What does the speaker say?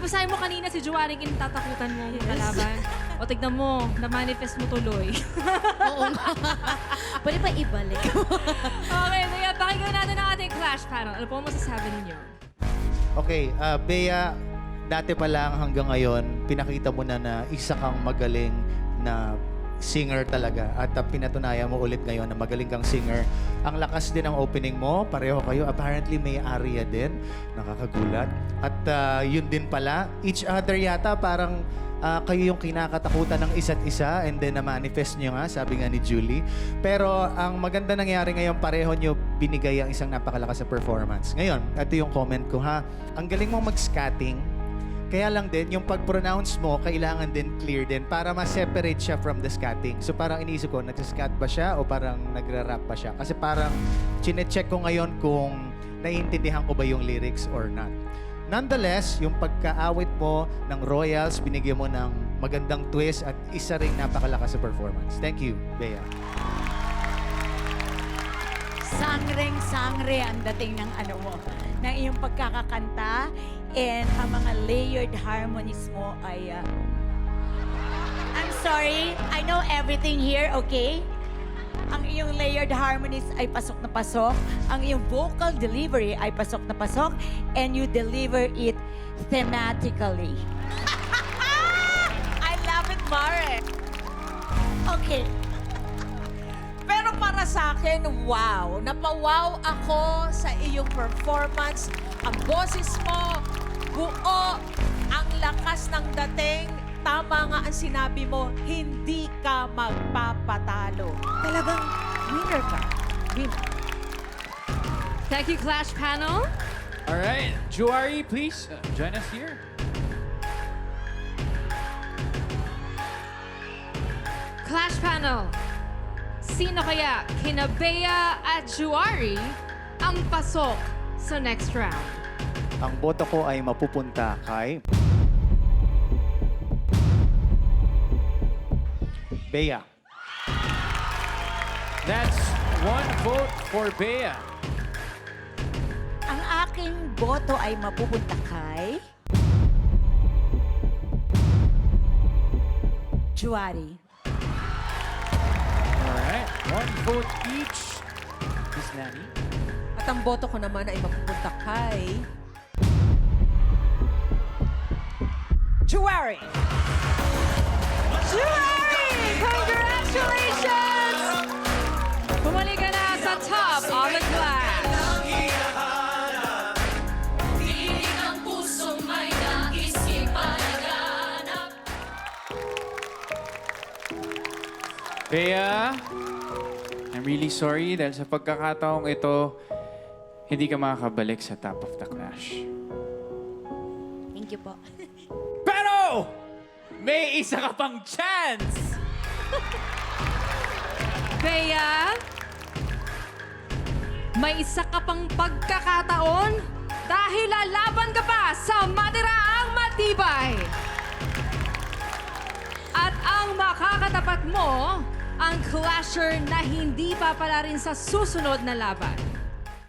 basahin mo kanina si Juwaring tatakutan mo yung kalaban. O tignan mo, na-manifest mo tuloy. Oo nga. Pwede pa ibalik. Okay, Bea, pakinggan natin ang ating clash panel. Ano po masasabi ninyo? Okay, Bea, dati pa lang hanggang ngayon, pinakita mo na isa kang magaling na singer talaga. At pinatunayan mo ulit ngayon na magaling kang singer. Ang lakas din ng opening mo, pareho kayo. Apparently may aria din, nakakagulat. At yun din pala, each other yata parang kayo yung kinakatakutan ng isa't isa and then na-manifest nyo nga, sabi nga ni Julie. Pero ang maganda nangyari ngayon, pareho nyo binigay ang isang napakalakas na performance. Ngayon, ito yung comment ko ha. Ang galing mong mag-scatting. Kaya lang din, yung pag-pronounce mo, kailangan din clear din para ma-separate siya from the scatting. So parang iniisip ko, nag-scat ba siya o parang nagra-rap ba siya? Kasi parang chine-check ko ngayon kung naiintindihan ko ba yung lyrics or not. Nonetheless, yung pagkaawit mo ng Royals, binigyan mo ng magandang twist at isa ring napakalakas sa performance. Thank you, Bea. Sangreng-sangre ang dating ng ano mo, ng iyong pagkakakanta and ang mga layered harmonies mo ay... I'm sorry, I know everything here, okay? Ang iyong layered harmonies ay pasok na pasok. Ang iyong vocal delivery ay pasok na pasok. And you deliver it thematically. I love it, Mare. Okay. Pero para sa akin, wow. Napawaw ako sa iyong performance. Ang boses mo, buo, ang lakas ng dating. Tama nga ang sinabi mo, hindi ka magpapatalo. Talagang winner ka. Winner. Thank you, clash panel. All right, Juari, please join us here. Clash panel. Sino kaya kina Bea at Juari ang pasok sa next round? Ang boto ko ay mapupunta kay... Bea. That's one vote for Bea. Ang aking boto ay mapupunta kay... Juari. All right, one vote each. Miss Nani. At ang boto ko naman ay mapupunta kay... Juari! Juari! Congratulations! Bumalik ka na sa top of the class. Bea, I'm really sorry dahil sa pagkakataong ito, hindi ka makakabalik sa top of the clash. Thank you po. Pero, may isa ka pang chance! Bea, may isa ka pang pagkakataon dahil lalaban ka pa sa matiraang matibay. At ang makakatapat mo, ang clasher na hindi papala rin sa susunod na laban.